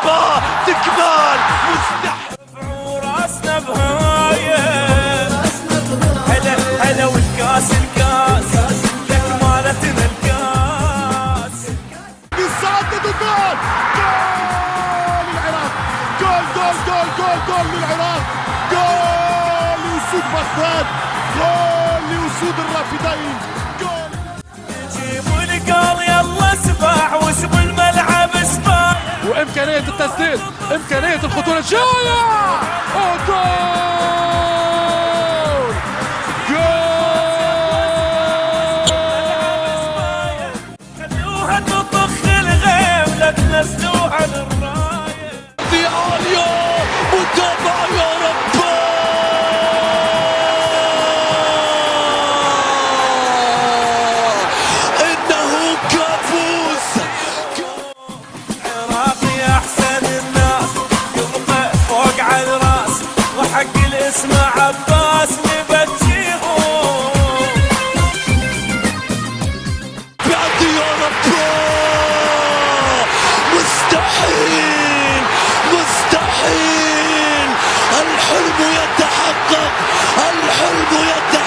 اوروبا تكمال مستحيل وراسنا بهايه هلا هلا والكاس لك مالتنا الكاس بيسدد الجول للعراق جول للعراق جول لأسود بغداد جول لأسود الرافدين جول جيبوا الجول يلا سباح واسموا الملعب سباح وإمكانية التسديد إمكانية الخطورة الجاية جول خلوها تطخ الغيم لا تنزلوها للرايه فياليو متابعة يا رب إنه كابوس عراقي احسن الناس قلبه فوق على الراس وحق الاسم عباس نبتشيهم بعد يا رب مستحيل مستحيل الحلم يتحقق الحلم يتحقق